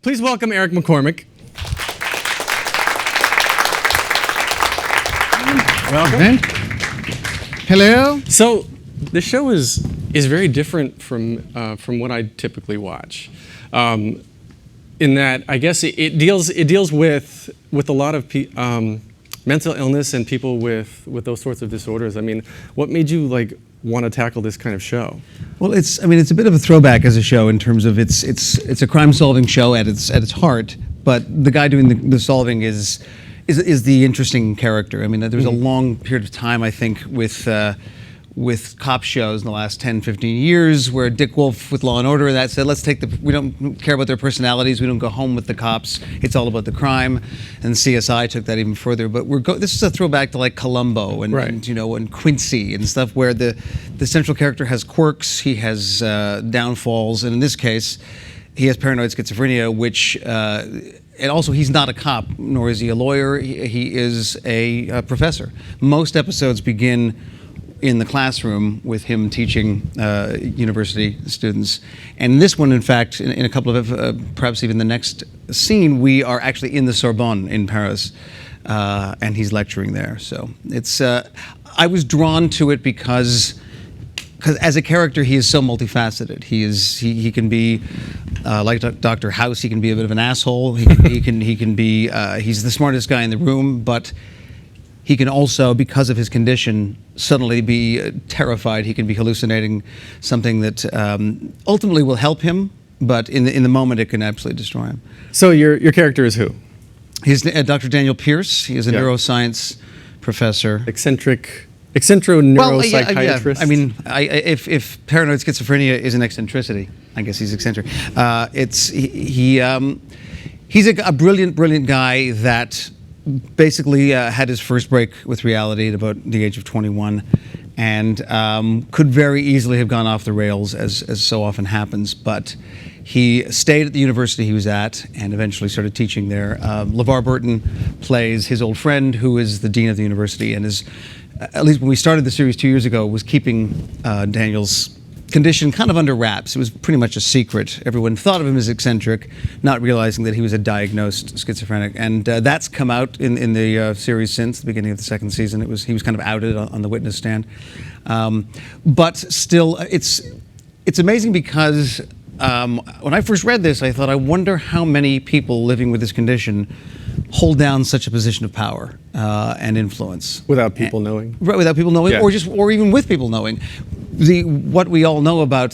Please welcome Eric McCormack. Welcome. Hello. So the show is very different from what I typically watch, in that I guess it deals with a lot of mental illness and people with those sorts of disorders. I mean, what made you want to tackle this kind of show? Well, it's a bit of a throwback as a show in terms of it's a crime-solving show at its heart, but the guy doing the solving is the interesting character. I mean, there's a long period of time, I think, with cop shows in the last 10, 15 years where Dick Wolf with Law and Order, that said, we don't care about their personalities, we don't go home with the cops, it's all about the crime. And CSI took that even further. But this is a throwback to like Columbo and, right. and Quincy and stuff where the central character has quirks, he has downfalls, and in this case, he has paranoid schizophrenia, which and also, he's not a cop, nor is he a lawyer. He is a professor. Most episodes begin in the classroom with him teaching university students. And this one, in fact, in a couple of, perhaps even the next scene, we are actually in the Sorbonne in Paris, and he's lecturing there. So it's, I was drawn to it because as a character, he is so multifaceted. He can be like Dr. House. He can be a bit of an asshole. He can be. He's the smartest guy in the room, but he can also, because of his condition, suddenly be terrified. He can be hallucinating something that ultimately will help him, but in the moment, it can absolutely destroy him. So your character is who? He's Dr. Daniel Pierce. He is a neuroscience professor. Eccentric neuropsychiatrist. Yeah. I mean, if paranoid schizophrenia is an eccentricity, I guess he's eccentric. He's a brilliant guy that basically had his first break with reality at about the age of 21, and could very easily have gone off the rails, as so often happens. But he stayed at the university he was at and eventually started teaching there. Lavar Burton plays his old friend, who is the dean of the university, and is, at least when we started the series 2 years ago, was keeping Daniel's condition kind of under wraps. It was pretty much a secret. Everyone thought of him as eccentric, not realizing that he was a diagnosed schizophrenic. And that's come out in the series since the beginning of the second season. He was kind of outed on the witness stand. But still, it's amazing because when I first read this, I thought, I wonder how many people living with this condition hold down such a position of power and influence without people knowing. Right, without people knowing, yeah. or even with people knowing. What we all know about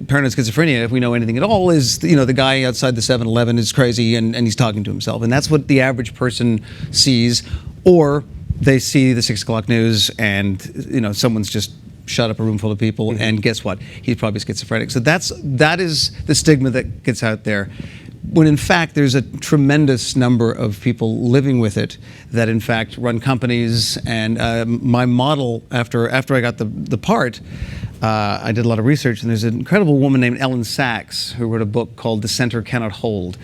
paranoid schizophrenia, if we know anything at all, is the guy outside the 7-Eleven is crazy and he's talking to himself, and that's what the average person sees. Or they see the 6 o'clock news and someone's just shut up a room full of people, and guess what? He's probably schizophrenic. So that is the stigma that gets out there, when in fact there's a tremendous number of people living with it that in fact run companies. And my model, after I got the part, I did a lot of research, and there's an incredible woman named Ellen Sachs who wrote a book called The Center Cannot Hold.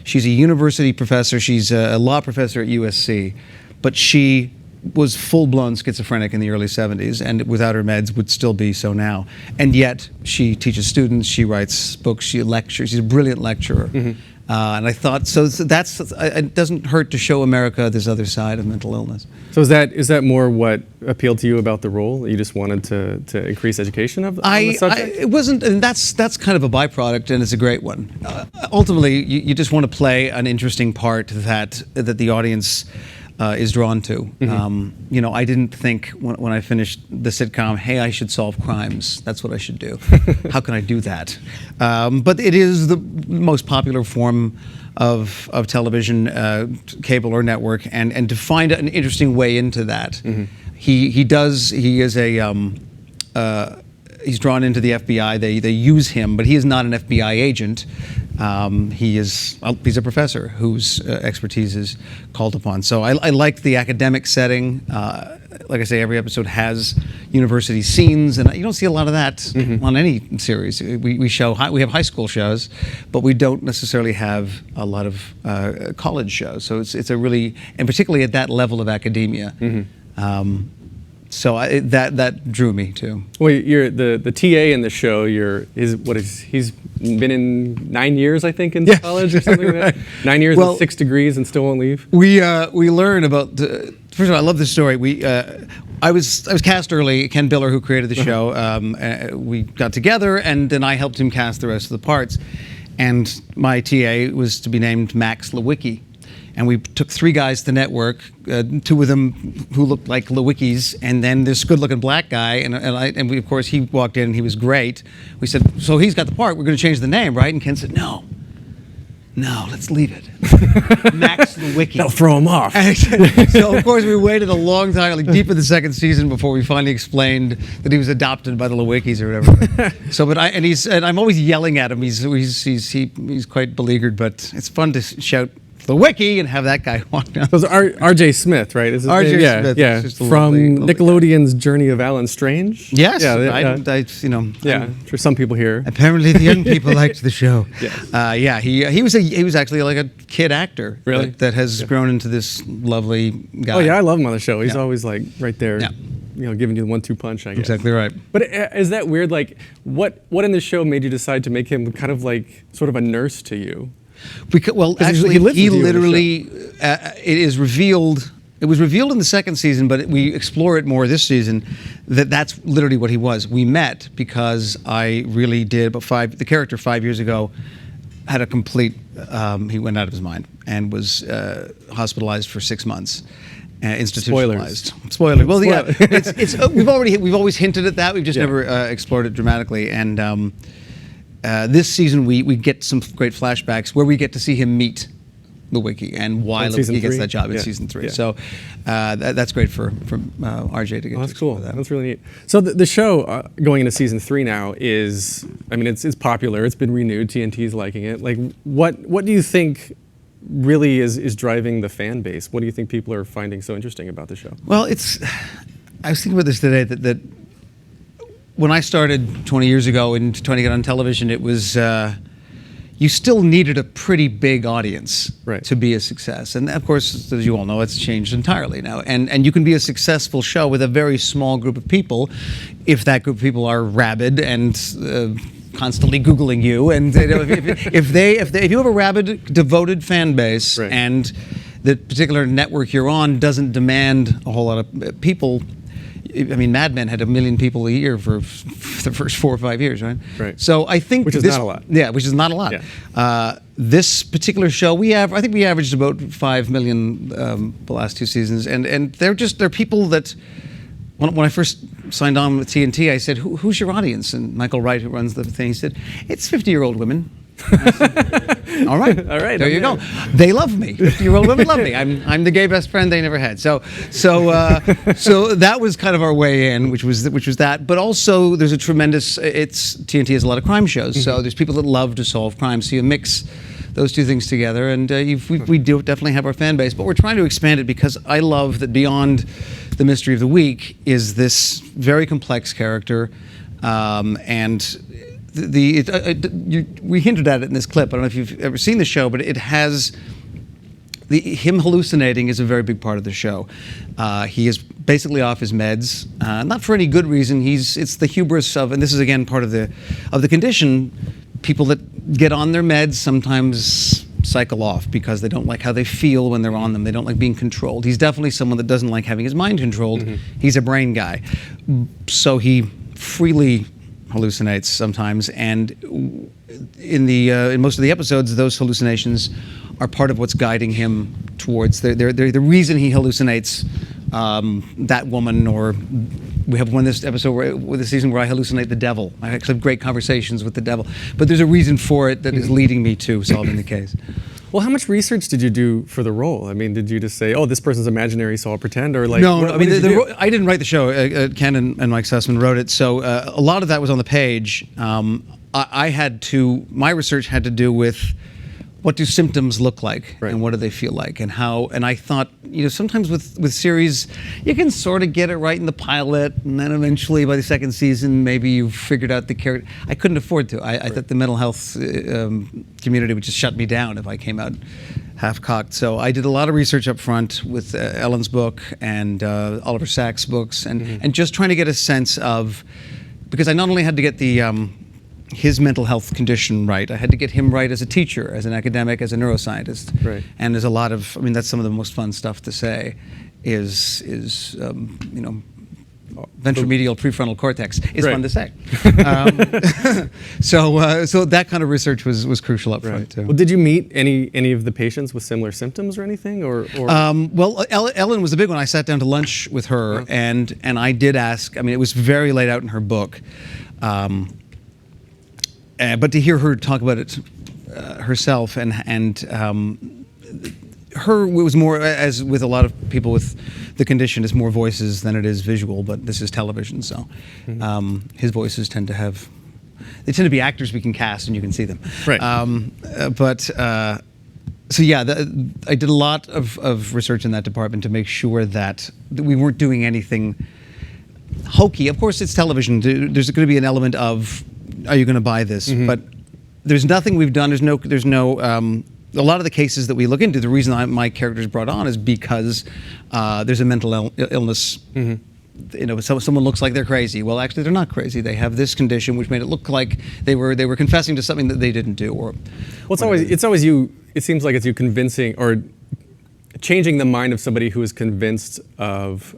She's a university professor. She's a law professor at USC, but she was full-blown schizophrenic in the early 70s, and without her meds would still be so now. And yet she teaches students, she writes books, she lectures. She's a brilliant lecturer. And I thought, so it doesn't hurt to show America this other side of mental illness. So is that more what appealed to you about the role? You just wanted to increase education on the subject? It wasn't, and that's kind of a byproduct, and it's a great one. Ultimately, you just want to play an interesting part that the audience is drawn to. I didn't think when I finished the sitcom, hey, I should solve crimes. That's what I should do. How can I do that? But it is the most popular form of television, cable or network, and to find an interesting way into that. He's drawn into the FBI. They use him, but he is not an FBI agent. He's a professor whose expertise is called upon. So I like the academic setting. Like I say, every episode has university scenes, and you don't see a lot of that on any series. We have high school shows, but we don't necessarily have a lot of college shows. So it's a really, and particularly at that level of academia. So that drew me too. Well, you're the TA in the show. He's been in 9 years, I think, in college or something like that. 9 years and 6 degrees and still won't leave. We learn about. First of all, I love this story. I was cast early. Ken Biller, who created the show, we got together, and then I helped him cast the rest of the parts. And my TA was to be named Max Lewicki. And we took 3 guys to the network, 2 of them who looked like Lewickis, and then this good-looking black guy. And we, of course, he walked in and he was great. We said, so he's got the part. We're going to change the name, right? And Ken said, no, let's leave it. Max Lewicki. That'll throw him off. So, of course, we waited a long time, like deep in the 2nd season, before we finally explained that he was adopted by the Lewickis or whatever. So, I'm always yelling at him. He's quite beleaguered, but it's fun to shout Lewicki and have that guy walk down. It was R.J. Smith, right? Is his R.J. name? Smith. Yeah. From Nickelodeon's Journey of Alan Strange. Yes. Yeah. I'm sure some people here. Apparently, the young people liked the show. Yes. He was actually like a kid actor. Really? That has grown into this lovely guy. Oh yeah, I love him on the show. He's always like right there. Yeah. Giving you the 1-2 punch, I guess. Exactly right. But is that weird? Like, what in the show made you decide to make him kind of like sort of a nurse to you? Well, actually, he literally, it is revealed. It was revealed in the 2nd season, but we explore it more this season. That's literally what he was. We met because I really did. The character 5 years ago had a complete. He went out of his mind and was hospitalized for 6 months. Institutionalized. Spoiler. Well, yeah. We've always hinted at that. We've just never explored it dramatically. And this season we get some great flashbacks where we get to see him meet Lewicki and why Lewicki gets that job in season 3. Yeah. So that's great for RJ to get. Oh, that's cool. That's really neat. So the show going into season 3 now is, I mean, it's popular. It's been renewed. TNT's liking it. Like, what do you think really is driving the fan base? What do you think people are finding so interesting about the show? Well, I was thinking about this today that when I started 20 years ago and trying to get on television, it was you still needed a pretty big audience to be a success. And of course, as you all know, it's changed entirely now. And you can be a successful show with a very small group of people if that group of people are rabid and constantly Googling you. And if you have a rabid, devoted fan base and the particular network you're on doesn't demand a whole lot of people. I mean, Mad Men had 1 million people a year for the first 4 or 5 years, right? Right. So I think which is not a lot. Yeah, which is not a lot. Yeah. This particular show, I think we averaged about 5 million the last 2 seasons, and they're people that. When I first signed on with TNT, I said, "Who's your audience?" And Michael Wright, who runs the thing, he said, "It's 50-year-old women." Said, all right. There you go. They love me. 50-year-old women love me. I'm the gay best friend they never had. So that was kind of our way in, which was that. But also, there's a tremendous. TNT has a lot of crime shows, so there's people that love to solve crimes. So you mix those 2 things together, and we do definitely have our fan base. But we're trying to expand it because I love that beyond the mystery of the week is this very complex character, and we hinted at it in this clip. I don't know if you've ever seen the show, but it has him hallucinating is a very big part of the show. He is basically off his meds, not for any good reason. It's the hubris of, and this is again part of the condition. People that get on their meds sometimes cycle off because they don't like how they feel when they're on them. They don't like being controlled. He's definitely someone that doesn't like having his mind controlled. He's a brain guy, so he freely hallucinates sometimes, and in most of the episodes, those hallucinations are part of what's guiding him towards the reason he hallucinates that woman. Or we have this episode with the season where I hallucinate the devil. I actually have great conversations with the devil, but there's a reason for it that is leading me to solving the case. Well, how much research did you do for the role? I mean, did you just say, "Oh, this person's imaginary, so I'll pretend," or like? No, I mean, I didn't write the show. Ken and Mike Sussman wrote it, so a lot of that was on the page. My research had to do with what do symptoms look like, Right. and what do they feel like, and how. And I thought, sometimes with series, you can sort of get it right in the pilot, and then eventually by the second season, maybe you've figured out the character. I couldn't afford to. I thought the mental health community would just shut me down if I came out half-cocked. So I did a lot of research up front with Ellen's book and Oliver Sacks' books, and just trying to get a sense of, because I not only had to get the his mental health condition right, I had to get him right as a teacher, as an academic, as a neuroscientist. Right. And there's a lot of, that's some of the most fun stuff to say, is ventromedial prefrontal cortex is Right. fun to say. So that kind of research was crucial up front too. Well, did you meet any of the patients with similar symptoms or anything, or? Well, Ellen was the big one. I sat down to lunch with her, and I did ask. It was very laid out in her book, but to hear her talk about it herself, and her, it was more, as with a lot of people with the condition, it's more voices than it is visual. But this is television, so his voices tend to be actors we can cast and you can see them. Right. So yeah, I did a lot of research in that department to make sure that we weren't doing anything hokey. Of course, it's television. There's going to be an element of, are you going to buy this? But there's nothing we've done. There's no. A lot of the cases that we look into, the reason my character's brought on is because there's a mental illness. Someone looks like they're crazy. Well, actually, they're not crazy. They have this condition, which made it look like they were confessing to something that they didn't do. Well, it's always you. It seems like it's you convincing or changing the mind of somebody who is convinced of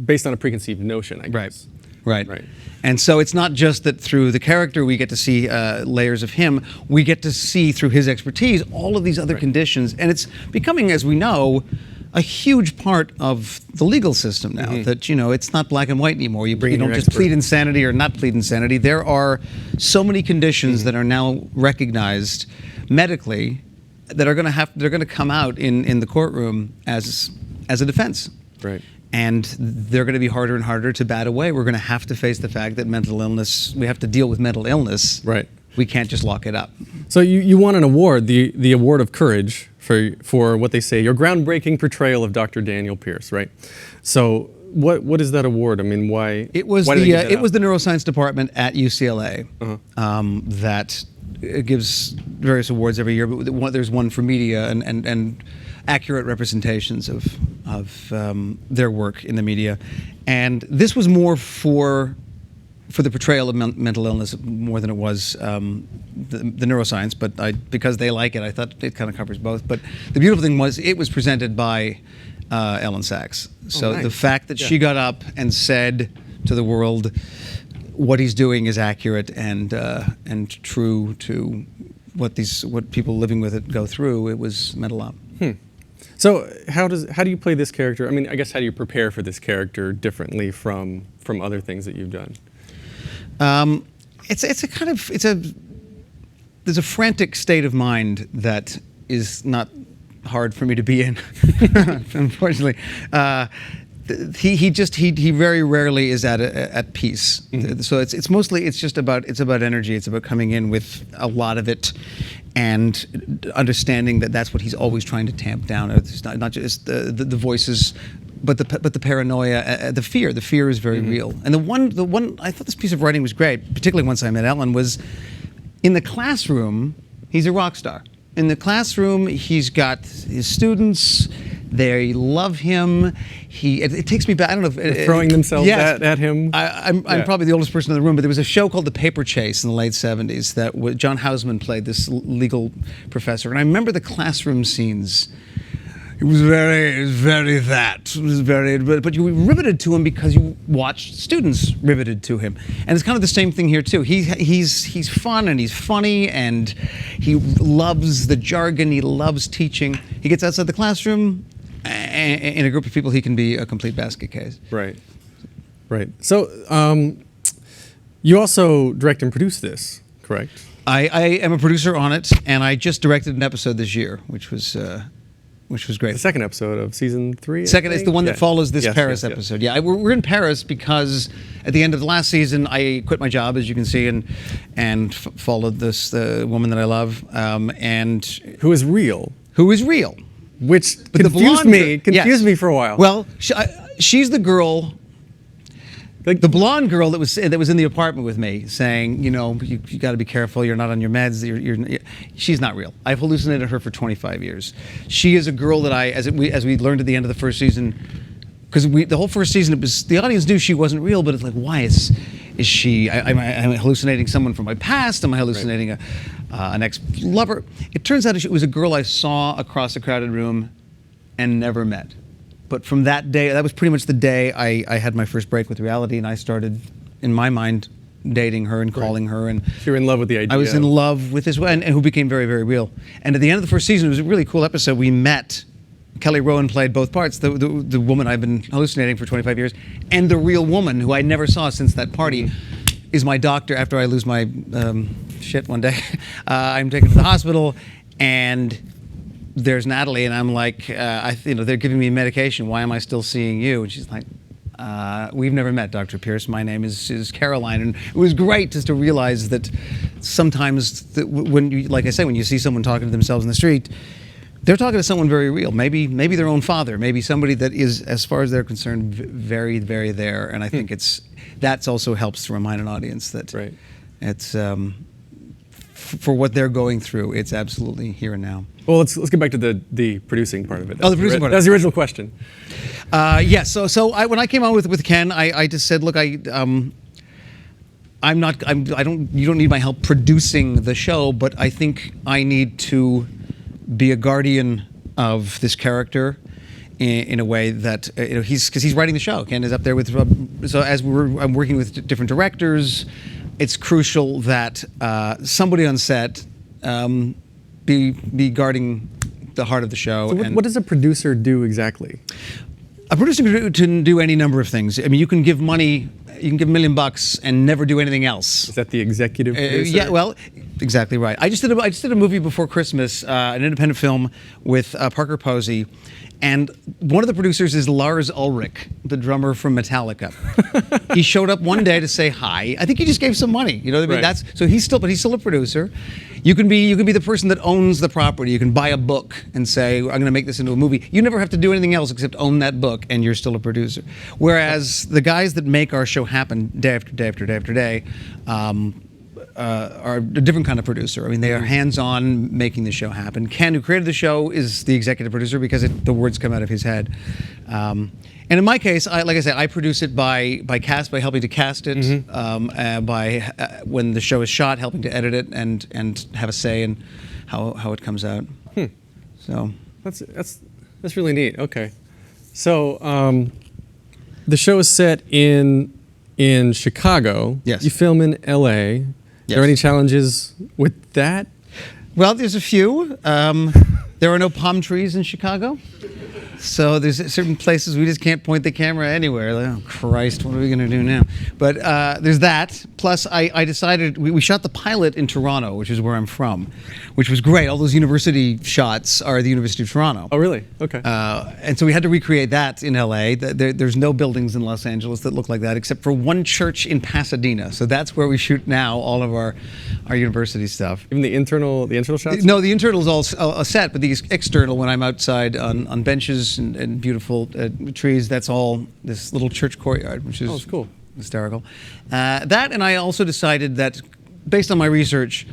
based on a preconceived notion, I guess. Right. Right. And so it's not just that through the character we get to see layers of him, we get to see through his expertise all of these other conditions. And it's becoming, as we know, a huge part of the legal system now, that, it's not black and white anymore. You don't just plead insanity or not plead insanity. There are so many conditions that are now recognized medically that are they're going to come out in the courtroom as a defense. Right. And they're going to be harder and harder to bat away. We're going to have to face the fact that we have to deal with mental illness. Right. We can't just lock it up. So you won an award, the Award of Courage, for what they say, your groundbreaking portrayal of Dr. Daniel Pierce, right? So what is that award? Why? It was why did they give that out? the neuroscience department at UCLA that gives various awards every year. But there's one for media and accurate representations of their work in the media, and this was more for the portrayal of mental illness more than it was the neuroscience. But because they like it, I thought it kind of covers both. But the beautiful thing was it was presented by Ellen Sacks. So nice. the fact that she got up and said to the world, what he's doing is accurate and true to what people living with it go through, it meant a lot. So how do you play this character? I guess how do you prepare for this character differently from other things that you've done? There's a frantic state of mind that is not hard for me to be in, unfortunately. He very rarely is at peace. So it's about energy. It's about coming in with a lot of it, and understanding that that's what he's always trying to tamp down. It's not just the voices, but the paranoia, the fear. The fear is very real. And the one I thought this piece of writing was great, particularly once I met Ellen, was in the classroom. He's a rock star. In the classroom, he's got his students. They love him. It takes me back. I don't know if They're throwing themselves at him. I'm probably the oldest person in the room, but there was a show called The Paper Chase in the late '70s that John Houseman played this legal professor, and I remember the classroom scenes. It was very but you were riveted to him because you watched students riveted to him, and it's kind of the same thing here too. He's fun and he's funny and he loves the jargon. He loves teaching. He gets outside the classroom. In a group of people, he can be a complete basket case. Right. So you also direct and produce this, correct? I am a producer on it, and I just directed an episode this year, which was which was great. The second episode of season 3. I Second is the think? one that Yeah. follows this Yes, Paris yes, yes. episode. Yeah, we're in Paris because at the end of the last season, I quit my job, as you can see, and followed this woman that I love, and Who is real, who is real. which But the blonde confused yes. me for a while. Well, she's the girl. Like, The blonde girl that was in the apartment with me, saying, you got to be careful. You're not on your meds. She's not real. I've hallucinated her for 25 years. She is a girl that as we learned at the end of the first season, because the whole first season, the audience knew she wasn't real, but it's like, why is she? Am I hallucinating someone from my past? Am I hallucinating an ex-lover? It turns out it was a girl I saw across a crowded room and never met. But from that day, that was pretty much the day I had my first break with reality, and I started, in my mind, dating her and calling her. And you're in love with the idea. I was in love with this, and who became very, very real. And at the end of the first season, it was a really cool episode. We met. Kelly Rowan played both parts, the woman I've been hallucinating for 25 years, and the real woman who I never saw since that party is my doctor. After I lose my shit one day, I'm taken to the hospital, and there's Natalie, and I'm like, they're giving me medication. Why am I still seeing you? And she's like, we've never met, Dr. Pierce. My name is Caroline. And it was great just to realize that sometimes, when you see someone talking to themselves in the street, they're talking to someone very real. Maybe their own father. Maybe somebody that is, as far as they're concerned, very, very there. And I think that's also helps to remind an audience that it's for what they're going through. It's absolutely here and now. Well, let's get back to the producing part of it. The producing part. That's the original question. Yes. So when I came on with Ken, I just said, look, you don't need my help producing the show, but I think I need to be a guardian of this character in a way that he's writing the show. Ken is up there with so as I'm working with different directors, it's crucial that somebody on set be guarding the heart of the show. So what does a producer do exactly? A producer can do any number of things. I mean, you can give money, you can give $1 million and never do anything else. Is that the executive producer? Yeah, well, exactly right. I just did a movie before Christmas, an independent film with Parker Posey, and one of the producers is Lars Ulrich, the drummer from Metallica. He showed up one day to say hi. I think he just gave some money. You know what I mean? Right. So he's still a producer. You can be the person that owns the property. You can buy a book and say, I'm going to make this into a movie. You never have to do anything else except own that book, and you're still a producer. Whereas the guys that make our show happen day after day after day after day are a different kind of producer. I mean, they are hands-on making the show happen. Ken, who created the show, is the executive producer because the words come out of his head. And in my case, like I said, I produce it by helping to cast it, by when the show is shot, helping to edit it and have a say in how it comes out. So that's really neat. Okay, so the show is set in Chicago. Yes. You film in L.A. Are there any challenges with that? Well, there's a few. There are no palm trees in Chicago. So there's certain places we just can't point the camera anywhere. Like, oh, Christ, what are we going to do now? But there's that. Plus, I decided, we shot the pilot in Toronto, which is where I'm from, which was great. All those university shots are the University of Toronto. Oh, really? Okay. And so we had to recreate that in LA. There's no buildings in Los Angeles that look like that, except for one church in Pasadena. So that's where we shoot now all of our university stuff. Even the internal shots? No, the internal is all a set, but the external, when I'm outside on benches and beautiful trees, that's all this little church courtyard, which is cool. Hysterical. That, and I also decided that, based on my research,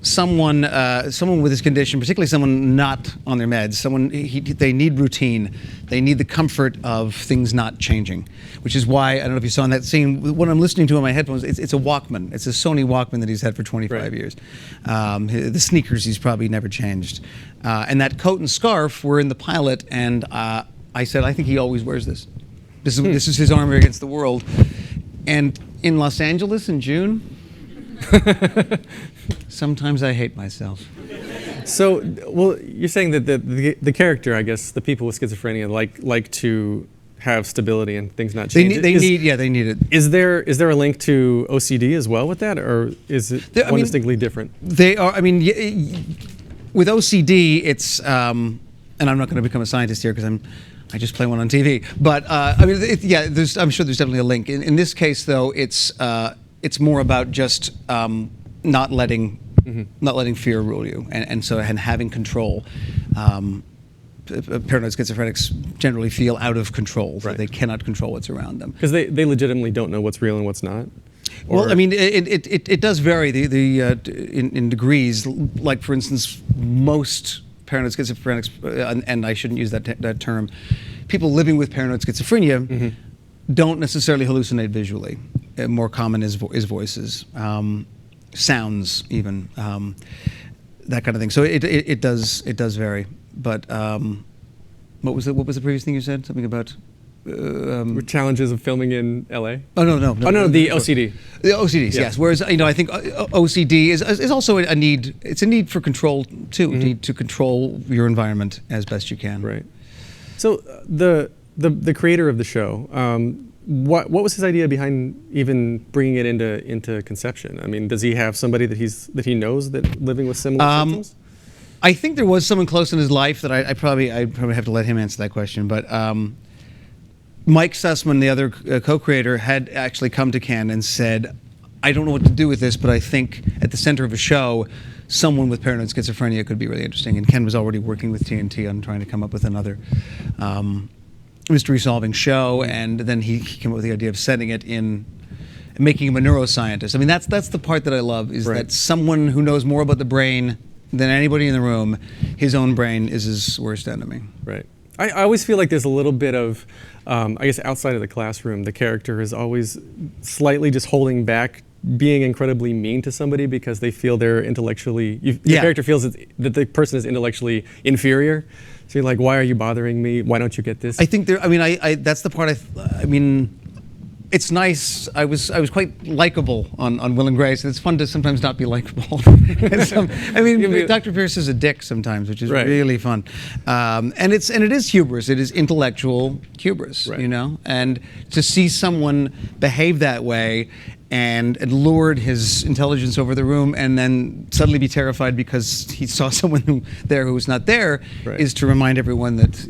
someone with this condition, particularly someone not on their meds, they need routine. They need the comfort of things not changing, which is why, I don't know if you saw in that scene, what I'm listening to on my headphones, it's a Walkman. It's a Sony Walkman that he's had for 25 years. The sneakers he's probably never changed. And that coat and scarf were in the pilot, and I said, I think he always wears this. This is his armor against the world. And in Los Angeles in June, sometimes I hate myself. So, well, you're saying that the character, I guess, the people with schizophrenia like to have stability and things not change. They need it. Is there a link to OCD as well with that, or is it distinctly different? They are. I mean, with OCD, it's. and I'm not going to become a scientist here because I just play one on TV. But I mean, I'm sure there's definitely a link. In this case, though, it's more about just not letting fear rule you, and having control. Paranoid schizophrenics generally feel out of control. So they cannot control what's around them. Because they legitimately don't know what's real and what's not. Well, I mean, it does vary in degrees. Like, for instance, most paranoid schizophrenics, and I shouldn't use that term, people living with paranoid schizophrenia don't necessarily hallucinate visually. More common is voices, sounds, even that kind of thing. So it does vary. But what was the previous thing you said? Something about challenges of filming in LA? Oh no, the OCD. The OCDs, yes. Whereas I think OCD is also a need. It's a need for control too. A need to control your environment as best you can. Right. So the creator of the show, what was his idea behind even bringing it into conception? I mean, does he have somebody that he knows that living with similar symptoms? I think there was someone close in his life that I probably have to let him answer that question. But Mike Sussman, the other co-creator, had actually come to Ken and said, I don't know what to do with this, but I think at the center of a show, someone with paranoid schizophrenia could be really interesting. And Ken was already working with TNT on trying to come up with another mystery-solving show, and then he came up with the idea of setting it in, making him a neuroscientist. I mean, that's the part that I love, is that someone who knows more about the brain than anybody in the room, his own brain is his worst enemy. Right. I always feel like there's a little bit of, I guess outside of the classroom, the character is always slightly just holding back, being incredibly mean to somebody because they feel they're intellectually, the character feels that the person is intellectually inferior. So you're like, why are you bothering me? Why don't you get this? I think that's the part I mean, it's nice. I was quite likable on Will and Grace, and it's fun to sometimes not be likable. I mean, Dr. Pierce is a dick sometimes, which is really fun. And it is hubris. It is intellectual hubris, And to see someone behave that way and lured his intelligence over the room, and then suddenly be terrified because he saw someone there who was not there, is to remind everyone that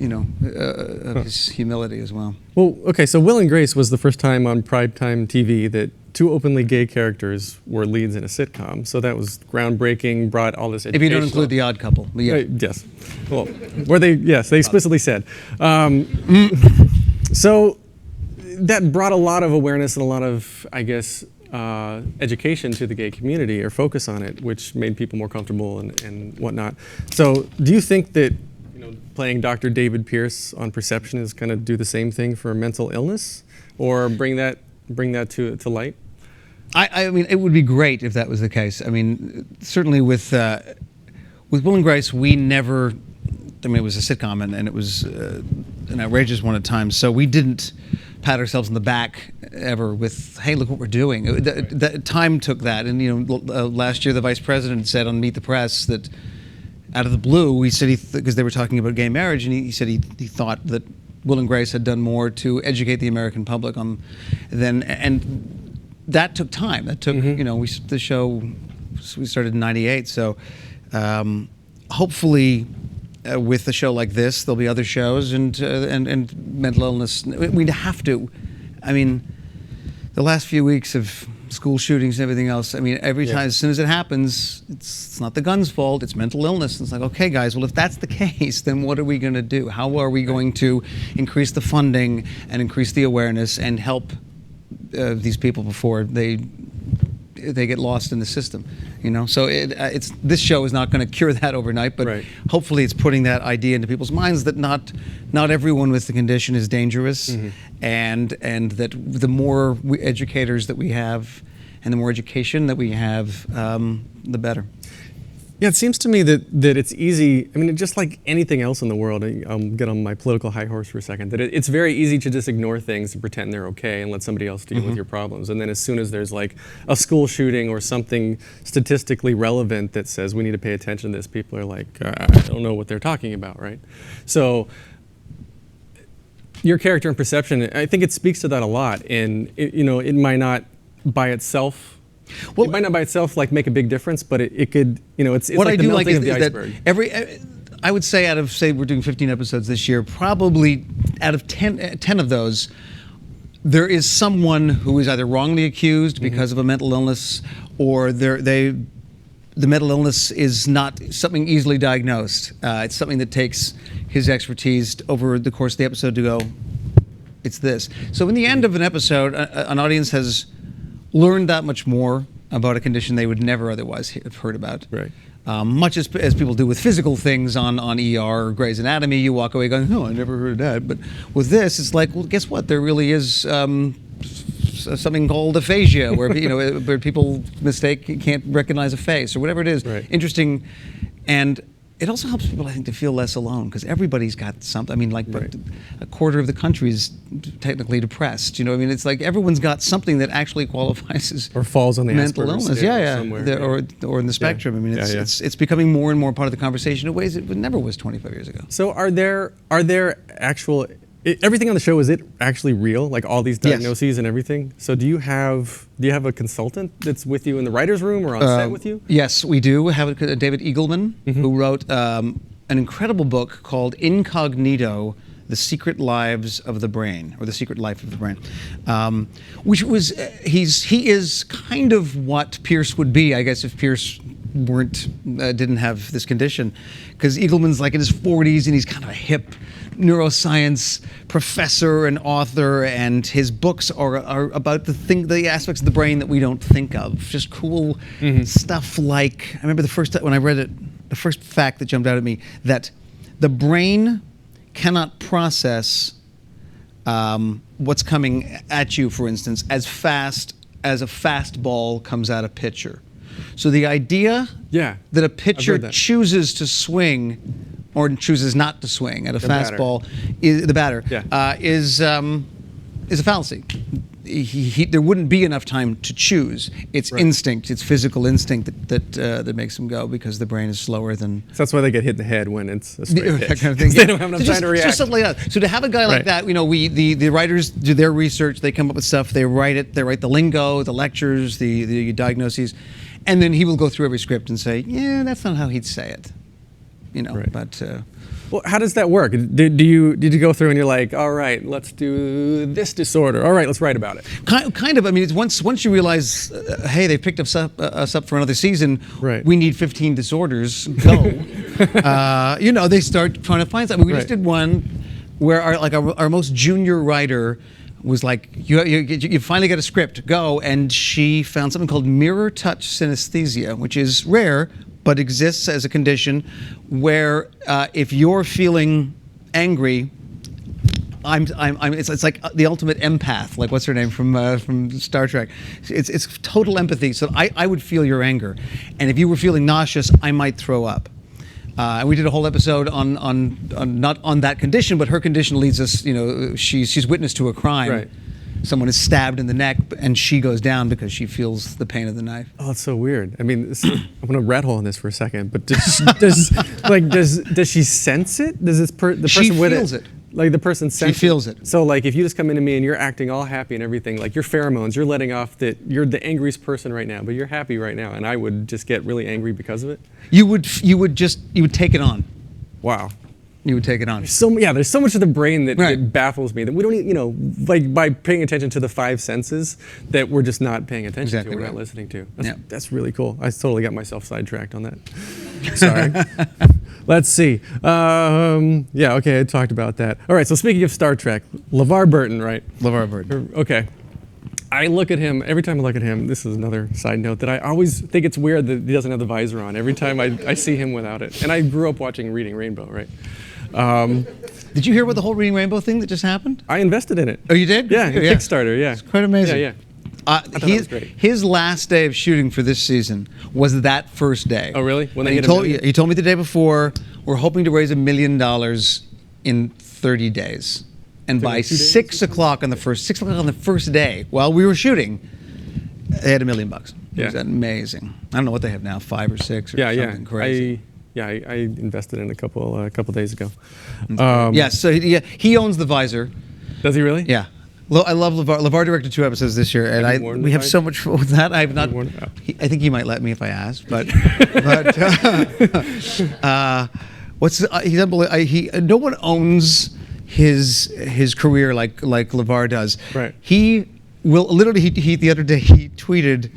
of his humility as well. Well, okay, so Will and Grace was the first time on primetime TV that two openly gay characters were leads in a sitcom. So that was groundbreaking, brought all this education. If you don't include The Odd Couple. Yes. Well, they explicitly said. So that brought a lot of awareness and a lot of, I guess, education to the gay community, or focus on it, which made people more comfortable and whatnot. So do you think that playing Dr. David Pierce on Peception is going to do the same thing for mental illness, or bring that to light? I mean, it would be great if that was the case. I mean, certainly with Will and Grace, we never. I mean, it was a sitcom, and it was an outrageous one at times. So we didn't pat ourselves on the back ever with, "Hey, look what we're doing." The time took that, and last year the vice president said on Meet the Press that, out of the blue, we said because they were talking about gay marriage, and he said he thought that Will and Grace had done more to educate the American public on and that took time. That took the show. We started in '98, so hopefully. With a show like this, there'll be other shows and mental illness. We'd have to. I mean, the last few weeks of school shootings and everything else. I mean, every time, as soon as it happens, it's not the gun's fault. It's mental illness. It's like, okay, guys. Well, if that's the case, then what are we going to do? How are we going to increase the funding and increase the awareness and help these people before they get lost in the system? So this show is not going to cure that overnight, but hopefully it's putting that idea into people's minds that not everyone with the condition is dangerous, and that the more educators that we have and the more education that we have, the better. Yeah, it seems to me that it's easy. I mean, just like anything else in the world, I'll get on my political high horse for a second, that it's very easy to just ignore things and pretend they're okay and let somebody else deal with your problems. And then as soon as there's like a school shooting or something statistically relevant that says we need to pay attention to this, people are like, I don't know what they're talking about, right? So your character in Peception, I think it speaks to that a lot. And it might not by itself. Well, it might not by itself like make a big difference, but it could. It's what like I the do melting like of the is iceberg. that I would say out of, say, we're doing 15 episodes this year, probably out of 10 of those, there is someone who is either wrongly accused because of a mental illness, or the mental illness is not something easily diagnosed. It's something that takes his expertise over the course of the episode to go, it's this. So in the end of an episode, an audience has learned that much more about a condition they would never otherwise have heard about. Right. Much as people do with physical things on ER or Grey's Anatomy, you walk away going, oh, I never heard of that. But with this, it's like, well, guess what? There really is something called aphasia, where where people can't recognize a face or whatever it is. Right. Interesting, and it also helps people, I think, to feel less alone, because everybody's got something. I mean, like, Right. a quarter of the country is technically depressed. I mean, it's like everyone's got something that actually qualifies as Or falls on the mental Asperger's illness. scale Yeah, somewhere. or in the spectrum. I mean, Yeah, yeah. it's becoming more and more part of the conversation in ways it never was 25 years ago. So are there actual everything on the show, is it actually real? Like all these Yes. diagnoses and everything? So do you have a consultant that's with you in the writer's room or on set with you? Yes, we do. We have David Eagleman, who wrote an incredible book called Incognito: The Secret Lives of the Brain, or The Secret Life of the Brain, which was he is kind of what Pierce would be, I guess, if Pierce didn't have this condition, because Eagleman's like in his 40s and he's kind of a hip neuroscience professor and author, and his books are about the aspects of the brain that we don't think of. Just cool stuff like, I remember the first time when I read it, the first fact that jumped out at me, that the brain cannot process what's coming at you, for instance, as fast as a fastball comes at a pitcher. So the idea that a pitcher chooses to swing or chooses not to swing at a fastball, the batter, is a fallacy. There wouldn't be enough time to choose. It's instinct, it's physical instinct that makes them go, because the brain is slower than. So that's why they get hit in the head when it's a straight pitch. That kind of thing. They don't have enough time to react. Just something like that. So to have a guy like that, the writers do their research, they come up with stuff, they write it, they write the lingo, the lectures, the diagnoses, and then he will go through every script and say, yeah, that's not how he'd say it. But. Well, how does that work? Did you go through and you're like, all right, let's do this disorder. All right, let's write about it. Kind of. I mean, it's once you realize, hey, they picked us up for another season. Right. We need 15 disorders. Go. They start trying to find something. We just did one where our most junior writer was like, you finally get a script, go, and she found something called mirror touch synesthesia, which is rare, but exists as a condition where if you're feeling angry, it's like the ultimate empath. Like, what's her name from Star Trek? It's total empathy. So I would feel your anger, and if you were feeling nauseous, I might throw up. And we did a whole episode on not on that condition, but her condition leads us. She's witness to a crime. Right. Someone is stabbed in the neck, and she goes down because she feels the pain of the knife. Oh, it's so weird. I mean, I'm gonna rat hole on this for a second, but does she sense it? Does the person with it? She feels it. Like the person senses. She feels it. So like if you just come into me and you're acting all happy and everything, like your pheromones, you're letting off that you're the angriest person right now, but you're happy right now, and I would just get really angry because of it. You would take it on. Wow. You would take it on. There's so much of the brain that baffles me that we don't, like by paying attention to the five senses that we're just not paying attention to, we're not listening to. That's really cool. I totally got myself sidetracked on that. Sorry. Let's see. Okay, I talked about that. All right, so speaking of Star Trek, Lavar Burton, right? LeVar Burton. Okay. I look at him, every time I look at him, this is another side note, that I always think it's weird that he doesn't have the visor on every time I see him without it. And I grew up watching Reading Rainbow, right? Did you hear about the whole Reading Rainbow thing that just happened? I invested in it. Oh, you did? Yeah, Kickstarter, yeah. It's quite amazing. Yeah. I thought that was great. His last day of shooting for this season was that first day. Oh, really? When they he told me the day before, we're hoping to raise $1 million in 30 days. And by 6 o'clock on the first day, while we were shooting, they had $1 million. It was amazing. I don't know what they have now, 5 or 6 or something crazy. I invested in a couple days ago. So he owns the visor. Does he really? Yeah. I love Lavar. Lavar directed 2 episodes this year, and we have so much fun with that. I have not. I think he might let me if I asked, but he's unbelievable. No one owns his career like Lavar does. Right. He will literally. He the other day he tweeted,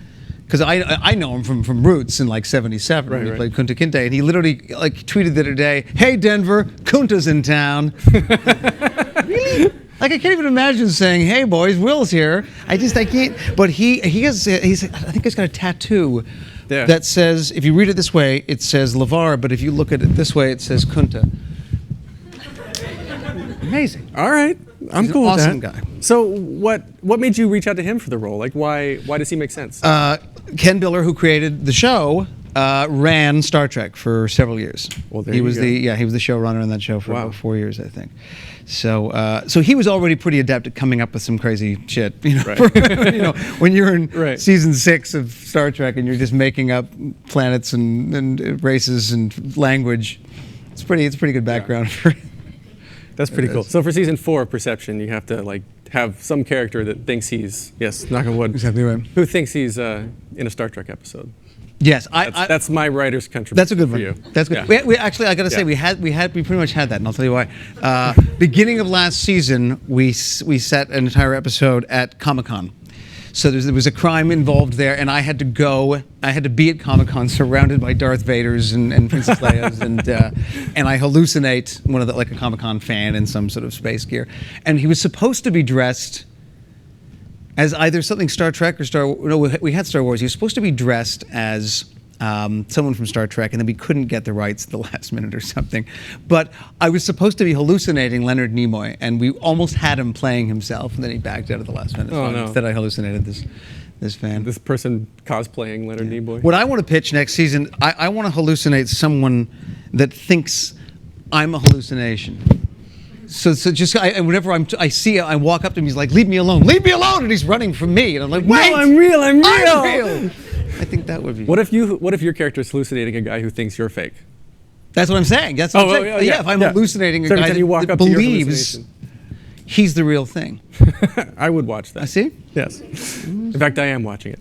because I know him from Roots in like '77 when he played Kunta Kinte, and he literally like tweeted the other day, "Hey Denver, Kunta's in town." Really? Like I can't even imagine saying, "Hey boys, Will's here." I can't. But I think he's got a tattoo that says, if you read it this way, it says Lavar, but if you look at it this way, it says Kunta. Amazing. All right, I'm cool with that. Awesome guy. So what made you reach out to him for the role? Like why does he make sense? Ken Biller, who created the show, ran Star Trek for several years. Well, there he you was go. he was the showrunner on that show for about 4 years, I think. So so he was already pretty adept at coming up with some crazy shit. You know, Right. When you're in Right. season 6 of Star Trek and you're just making up planets and races and language, it's pretty good background for. That's pretty cool. So for season 4 of Peception, you have to like have some character that thinks he's knock on wood. Exactly right. Who thinks he's in a Star Trek episode? Yes, That's my writer's contribution. That's a good for one. you. That's good. Yeah. We actually, I got to say, Yeah. we pretty much had that, and I'll tell you why. Beginning of last season, we set an entire episode at Comic-Con. So there was a crime involved there, and I had to be at Comic-Con surrounded by Darth Vaders and Princess Leia's, and I hallucinate one of like a Comic-Con fan in some sort of space gear. And he was supposed to be dressed as either something Star Trek or we had Star Wars. He was supposed to be dressed as someone from Star Trek, and then we couldn't get the rights at the last minute or something. But I was supposed to be hallucinating Leonard Nimoy, and we almost had him playing himself, and then he backed out at the last minute. Oh, So no. instead, I hallucinated this fan. This person cosplaying Leonard Nimoy. What I want to pitch next season, I want to hallucinate someone that thinks I'm a hallucination. So just whenever I walk up to him, he's like, "Leave me alone, and he's running from me, and I'm like, "Wait, No, I'm real. I'm real." I think that would be. What if your character is hallucinating a guy who thinks you're fake? That's what I'm saying. That's what I'm saying. Yeah, if I'm hallucinating a So every guy time you walk that up to your believes hallucination. he's the real thing. I would watch that. I see. Yes. In fact, I am watching it.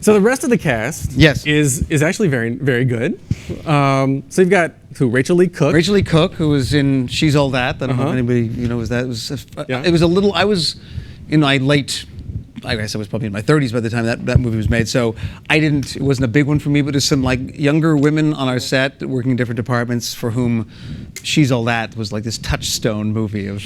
So the rest of the cast Yes. is actually very, very good. So you've got Rachel Lee Cook. Rachel Lee Cook, who was in She's All That. I don't know if anybody knows that. It was a little. I was in my late. I guess I was probably in my 30s by the time that movie was made. So it wasn't a big one for me, but there's some like younger women on our set working in different departments for whom She's All That was like this touchstone movie of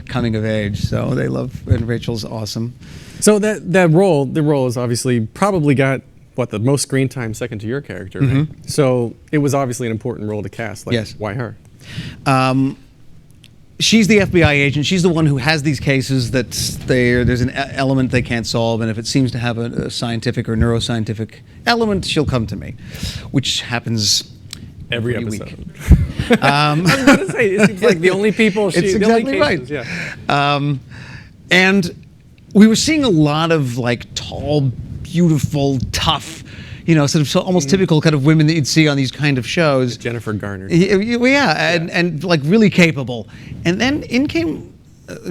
coming of age. So they love, and Rachel's awesome. So the role is obviously probably got the most screen time second to your character, right? So it was obviously an important role to cast. Like, Yes. Why her? She's the FBI agent. She's the one who has these cases that there's an element they can't solve, and if it seems to have a scientific or neuroscientific element, she'll come to me, which happens Every week. episode. I was going to say, it seems like the only people It's the only exactly right. cases, Yeah. And we were seeing a lot of like tall, beautiful, tough, sort of almost typical kind of women that you'd see on these kind of shows. Jennifer Garner. Yeah, and like really capable. And then in came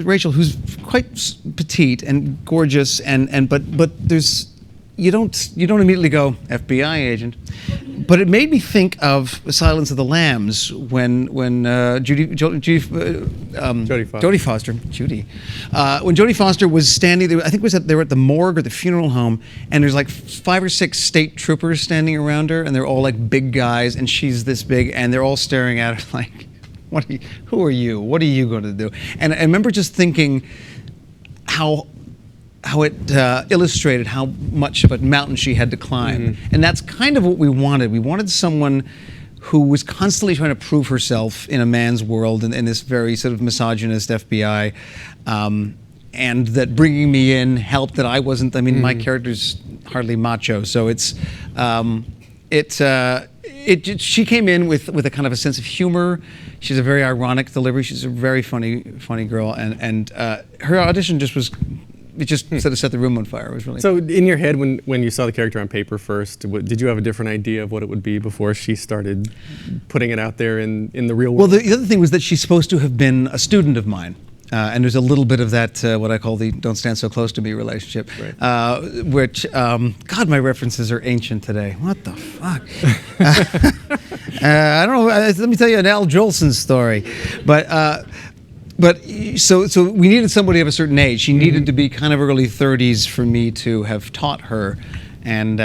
Rachel, who's quite petite and gorgeous, but there's you don't immediately go FBI agent. But it made me think of Silence of the Lambs when Jodie Foster when Jodie Foster was standing there. I think they were at the morgue or the funeral home, and there's like 5 or 6 state troopers standing around her, and they're all like big guys, and she's this big, and they're all staring at her like, who are you? What are you going to do? And I remember just thinking how it illustrated how much of a mountain she had to climb. And that's kind of what we wanted. We wanted someone who was constantly trying to prove herself in a man's world in this very sort of misogynist FBI. And that bringing me in helped that I wasn't, my character's hardly macho. So she came in with a kind of a sense of humor. She's a very ironic delivery. She's a very funny girl. And her audition just was... It just sort of set the room on fire. It was really So in your head, when you saw the character on paper first, did you have a different idea of what it would be before she started putting it out there in the real world? Well, the other thing was that she's supposed to have been a student of mine. And there's a little bit of that, what I call the "don't stand so close to me" relationship, Right. which, God, my references are ancient today. What the fuck? I don't know. Let me tell you an Al Jolson story, but so we needed somebody of a certain age. She needed to be kind of early 30s for me to have taught her, and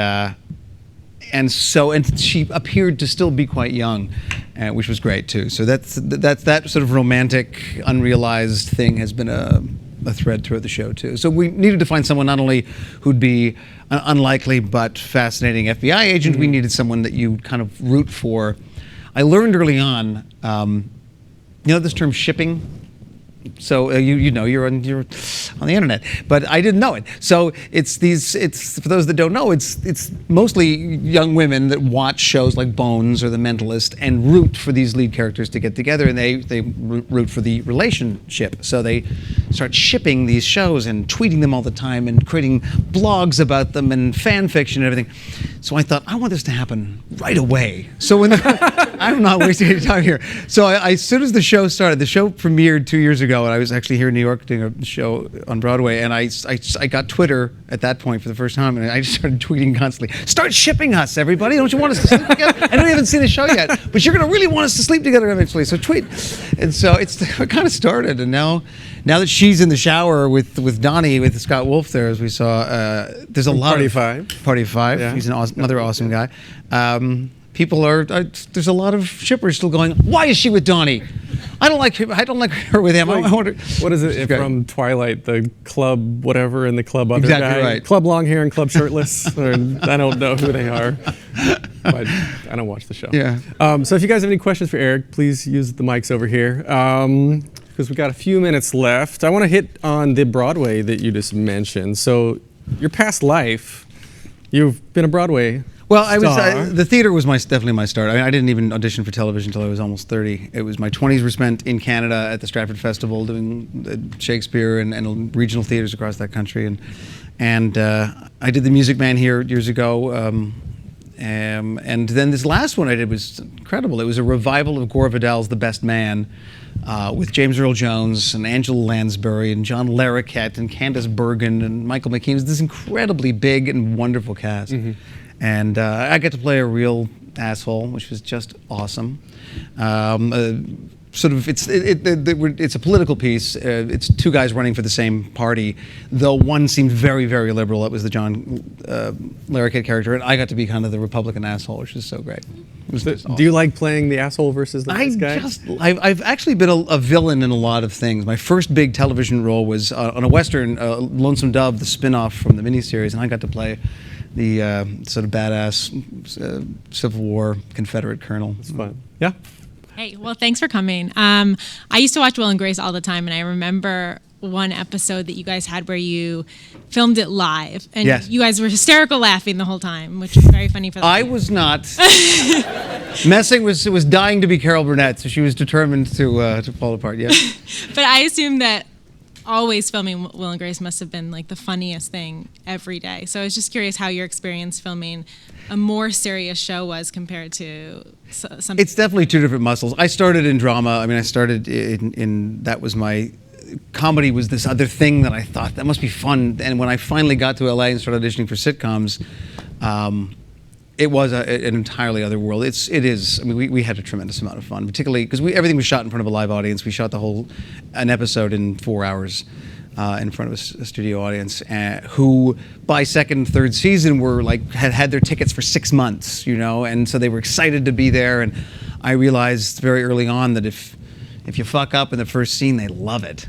she appeared to still be quite young, which was great too. So that sort of romantic, unrealized thing has been a thread throughout the show too. So we needed to find someone not only who'd be an unlikely but fascinating FBI agent. We needed someone that you kind of root for. I learned early on, you know this term shipping? So you know you're on the internet, but I didn't know it. So it's for those that don't know, it's mostly young women that watch shows like Bones or The Mentalist and root for these lead characters to get together, and they root for the relationship. So they start shipping these shows and tweeting them all the time and creating blogs about them and fan fiction and everything. So I thought, I want this to happen right away. So when I'm not wasting any time here. So as soon as the show started, the show premiered 2 years ago, and I was actually here in New York doing a show on Broadway, and I got Twitter at that point for the first time, and I just started tweeting constantly, "Start shipping us, everybody! Don't you want us to sleep together? I don't even see the show yet, but you're going to really want us to sleep together eventually, so tweet." And so it kind of started, and now that she's in the shower with Donnie, with Scott Wolf there, as we saw, there's a lot of Party of Five. Yeah. He's another awesome guy. People there's a lot of shippers still going, "Why is she with Donnie? I don't like her with him." Like, I wonder, what is it from Twilight? The club whatever and the club other Exactly guy. right. Club long hair and club shirtless. Or, I don't know who they are. But I don't watch the show. Yeah. So if you guys have any questions for Eric, please use the mics over here. Because we've got a few minutes left. I want to hit on the Broadway that you just mentioned. So your past life, you've been a Broadway. Well, the theater was definitely my start. I mean, I didn't even audition for television until I was almost 30. It was my 20s were spent in Canada at the Stratford Festival doing Shakespeare and regional theaters across that country, and I did The Music Man here years ago. And then this last one I did was incredible. It was a revival of Gore Vidal's The Best Man, with James Earl Jones and Angela Lansbury and John Larroquette and Candice Bergen and Michael McKean. It was this incredibly big and wonderful cast. And I got to play a real asshole, which was just awesome. Sort of, it's a political piece. It's two guys running for the same party, though one seemed very, very liberal. That was the John Larroquette character, and I got to be kind of the Republican asshole, which was so great. It was just awesome. Do you like playing the asshole versus the nice guy? I've actually been a villain in a lot of things. My first big television role was on a Western, Lonesome Dove, the spin-off from the miniseries, and I got to play the sort of badass Civil War Confederate colonel. It's fun. Yeah. Hey, well, thanks for coming. I used to watch Will and Grace all the time, and I remember one episode that you guys had where you filmed it live, and yes. You guys were hysterical laughing the whole time, which was very funny for the I was not. Messing was dying to be Carol Burnett, so she was determined to fall apart. Yeah. But I assume that always filming Will and Grace must have been like the funniest thing every day. So I was just curious how your experience filming a more serious show was compared to something. It's definitely two different muscles. I started in drama. I mean, I started in that was my comedy was this other thing that I thought that must be fun. And when I finally got to LA and started auditioning for sitcoms, it was an entirely other world. It is. I mean, we had a tremendous amount of fun, particularly because everything was shot in front of a live audience. We shot an episode in 4 hours in front of a studio audience, who by second, third season were had their tickets for 6 months, and so they were excited to be there. And I realized very early on that if you fuck up in the first scene, they love it.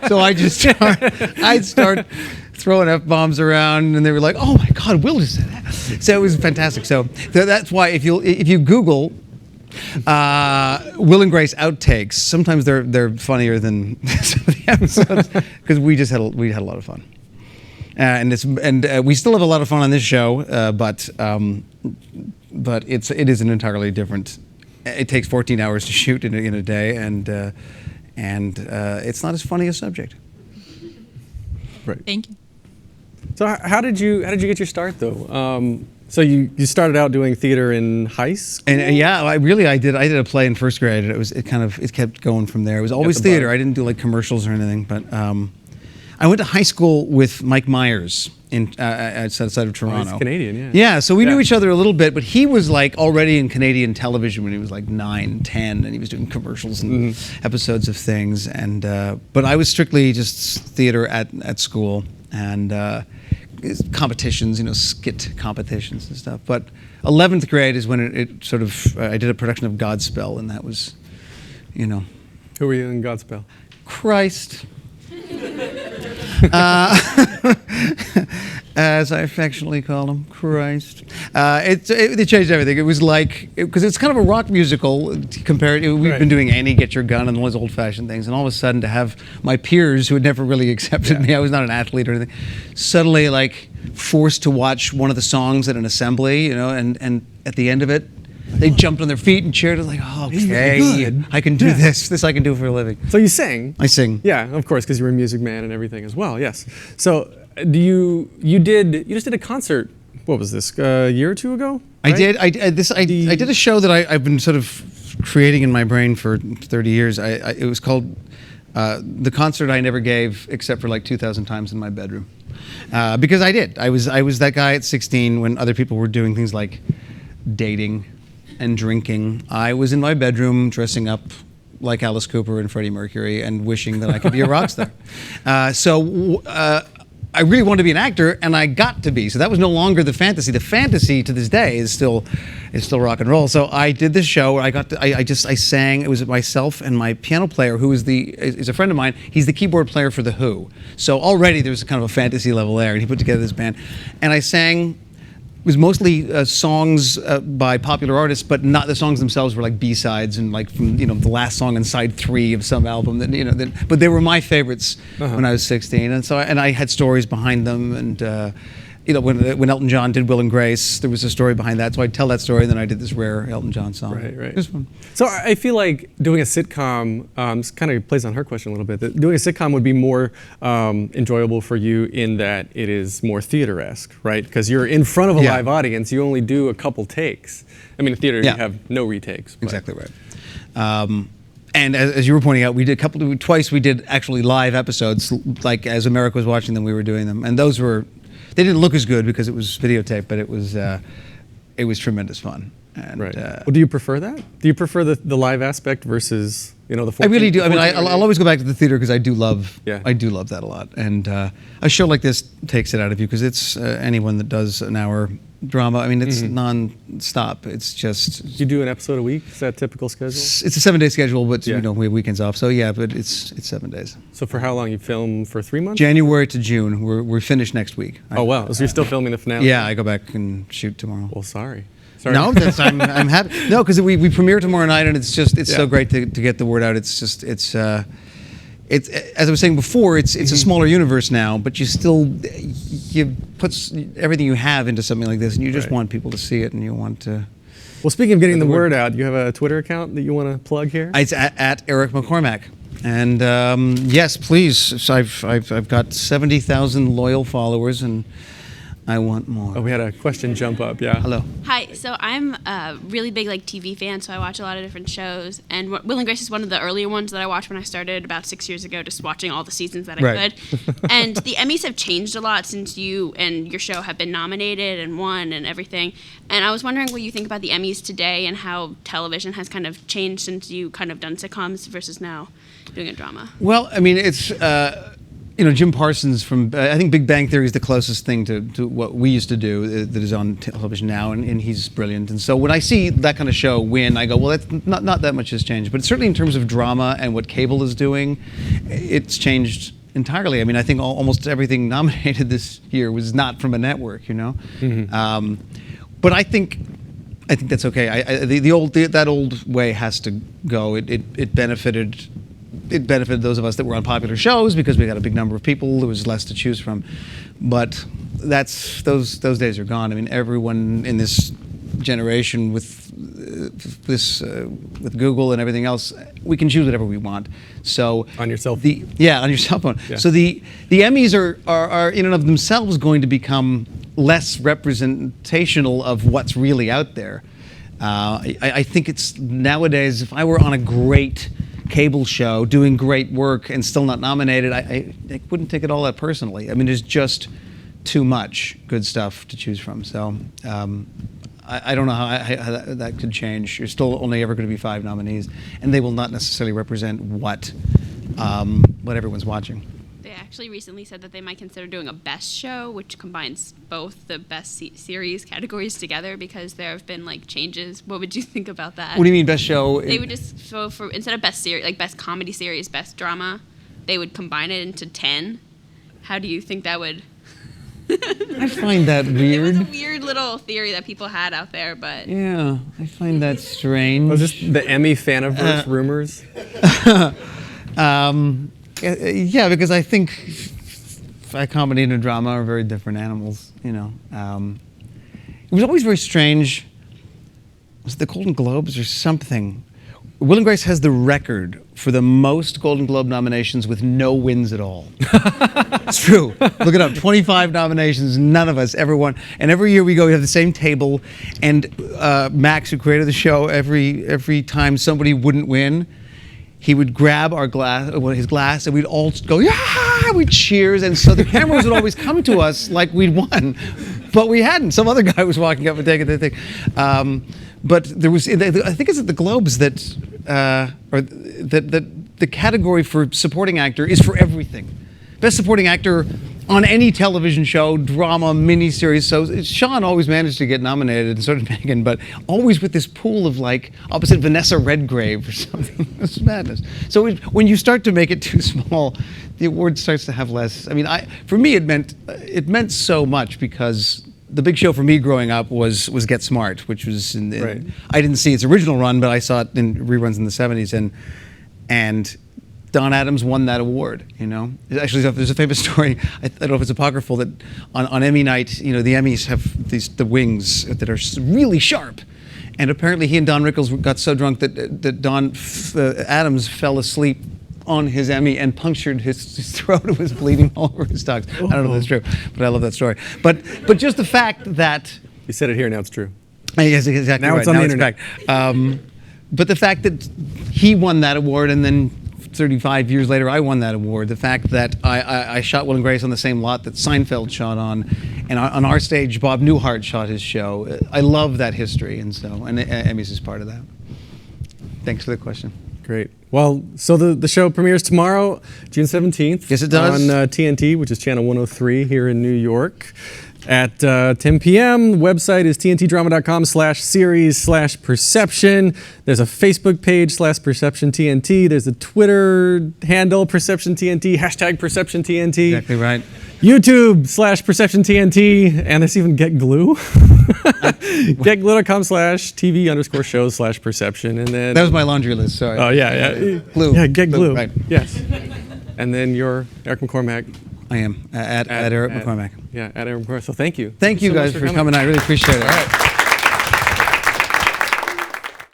So I'd start throwing F-bombs around, and they were like, "Oh my God, Will just said that." So it was fantastic. So that's why if you Google Will and Grace outtakes, sometimes they're funnier than some of the episodes because we had a lot of fun, and we still have a lot of fun on this show, but it is an entirely different. It takes 14 hours to shoot in a day, and it's not as funny a subject. Right. Thank you. So how did you get your start though? So you started out doing theater in high school? And yeah, I did a play in first grade. It kept going from there. It was always the theater. bug. I didn't do like commercials or anything, but I went to high school with Mike Myers outside of Toronto. He's Canadian, yeah. Yeah, so we knew Yeah. each other a little bit, but he was like already in Canadian television when he was like 9, 10, and he was doing commercials and episodes of things. And but I was strictly just theater at school and competitions, skit competitions and stuff. But 11th grade is when it sort of I did a production of Godspell, and that was, Who were you in Godspell? Christ. As I affectionately call him, Christ. It changed everything. It was like, because it's kind of a rock musical compared. We've been doing Annie, Get Your Gun, and all those old-fashioned things, and all of a sudden to have my peers who had never really accepted me, I was not an athlete or anything, suddenly like forced to watch one of the songs at an assembly, and at the end of it, they jumped on their feet and cheered. I was like, oh, okay, I can do this. This I can do for a living. So you sang? I sing. Yeah, of course, because you were a Music Man and everything as well. Yes. So you just did a concert? What was this? A year or two ago? I right? did. I did a show that I've been sort of creating in my brain for 30 years. It was called The Concert I Never Gave, except for like 2,000 times in my bedroom. Because I did. I was that guy at 16 when other people were doing things like dating and drinking. I was in my bedroom dressing up like Alice Cooper and Freddie Mercury and wishing that I could be a rock star. I really wanted to be an actor, and I got to be. So that was no longer the fantasy. The fantasy to this day is still rock and roll. So I did this show. I sang. It was myself and my piano player, who is a friend of mine. He's the keyboard player for The Who. So already there was kind of a fantasy level there, and he put together this band, and I sang. It was mostly songs by popular artists, but not the songs themselves were like B-sides and like from the last song on side 3 of some album. But they were my favorites when I was 16, and I had stories behind them. And when Elton John did Will and Grace, there was a story behind that. So I'd tell that story, and then I did this rare Elton John song. Right. It was fun. So I feel like doing a sitcom, this kind of plays on her question a little bit, that doing a sitcom would be more enjoyable for you in that it is more theater-esque, right? Because you're in front of a live audience, you only do a couple takes. I mean, in theater, you have no retakes. But. Exactly right. And as you were pointing out, twice we did actually live episodes, like as America was watching them, we were doing them. And those they didn't look as good because it was videotape, but it was tremendous fun. And, right. Well, do you prefer that? Do you prefer the live aspect versus the 14? I really do. I mean, I'll always go back to the theater because I do love that a lot. And a show like this takes it out of you because it's anyone that does an hour drama. I mean, it's non-stop. It's just. You do an episode a week? Is that typical schedule? It's a 7-day schedule, but we have weekends off. So yeah, but it's 7 days. So for how long? You film for 3 months? January to June. We're finished next week. Oh wow! So you're still filming the finale? Yeah, I go back and shoot tomorrow. Well, sorry. No, I'm happy. No, because we premiere tomorrow night, and it's so great to get the word out. It's as I was saying before, it's a smaller universe now, but you put everything you have into something like this, and you just want people to see it, and you want to. Well, speaking of getting the word out, you have a Twitter account that you want to plug here? It's at Eric McCormack. And yes, please. So I've got 70,000 loyal followers, and I want more. Oh, we had a question jump up. Yeah. Hello. Hi. So I'm a really big TV fan, so I watch a lot of different shows. And Will and Grace is one of the earlier ones that I watched when I started about 6 years ago, just watching all the seasons that I could. And the Emmys have changed a lot since you and your show have been nominated and won and everything. And I was wondering what you think about the Emmys today and how television has kind of changed since you kind of done sitcoms versus now doing a drama. Well, I mean, it's. Jim Parsons from, I think Big Bang Theory is the closest thing to what we used to do that is on television now, and he's brilliant. And so when I see that kind of show win, I go, well, that's not that much has changed. But certainly in terms of drama and what cable is doing, it's changed entirely. I mean, I think almost everything nominated this year was not from a network, Mm-hmm. But I think that's okay. That old way has to go. It benefited those of us that were on popular shows because we got a big number of people. There was less to choose from, but those days are gone. I mean, everyone in this generation with Google and everything else, we can choose whatever we want. So on your cell phone. On your cell phone. Yeah. So the Emmys are in and of themselves going to become less representational of what's really out there. I think it's nowadays, if I were on a great cable show doing great work and still not nominated, I wouldn't take it all that personally. I mean, there's just too much good stuff to choose from. So I don't know how that could change. There's still only ever going to be 5 nominees, and they will not necessarily represent what everyone's watching. They actually recently said that they might consider doing a best show, which combines both the best series categories together, because there have been like changes. What would you think about that? What do you mean best show? They would just, so for instead of best series, like best comedy series, best drama, they would combine it into 10. How do you think that would? I find that weird. It was a weird little theory that people had out there, but Yeah, I find that strange. Was this the Emmy Faniverse rumors? Yeah, because I think a comedy and a drama are very different animals, you know. It was always very strange. Was it the Golden Globes or something? Will and Grace has the record for the most Golden Globe nominations with no wins at all. It's true. Look it up. 25 nominations, none of us ever won. And every year we go, we have the same table, and Max, who created the show, every time somebody wouldn't win, he would grab his glass, and we'd all go, yeah, we'd cheers, and so the cameras would always come to us like we'd won, but we hadn't. Some other guy was walking up and taking the thing. But there was, I think it's at the Globes that the category for supporting actor is for everything. Best supporting actor on any television show, drama, miniseries. So Sean always managed to get nominated, and so did Megan, but always with this pool of like opposite Vanessa Redgrave or something. It's madness. So when you start to make it too small, the award starts to have less. I mean, for me, it meant so much, because the big show for me growing up was Get Smart, which was Right. I didn't see its original run, but I saw it in reruns in the 70s, and Don Adams won that award, you know. Actually, there's a famous story, I don't know if it's apocryphal, that on Emmy night, you know, the Emmys have the wings that are really sharp. And apparently he and Don Rickles got so drunk that Don Adams fell asleep on his Emmy and punctured his throat. It was bleeding all over his stocks. I don't know if that's true, but I love that story. But just the fact that... You said it here, now it's true. Yes, exactly Now right. it's on the internet. Back. But the fact that he won that award, and then 35 years later I won that award, the fact that I shot Will and Grace on the same lot that Seinfeld shot on, and on our stage Bob Newhart shot his show. I love that history, and Emmys is part of that. Thanks for the question. Great. Well, so the show premieres tomorrow, June 17th. Yes, it does. On TNT, which is channel 103 here in New York. At 10 p.m., the website is tntdrama.com/series/perception. There's a Facebook page /PerceptionTNT. There's a Twitter handle, PerceptionTNT, #PerceptionTNT. Exactly right. YouTube /PerceptionTNT, and there's even Get Glue. GetGlue.com/TV_shows/perception, and then That was my laundry list, sorry. oh yeah. Glue. Yeah, Get Glue. Right. Yes. And then you're Eric McCormack. I am, at Eric McCormack. Yeah, at Eric McCormack. So thank you. Thank you so guys much for coming. I really appreciate it. All right.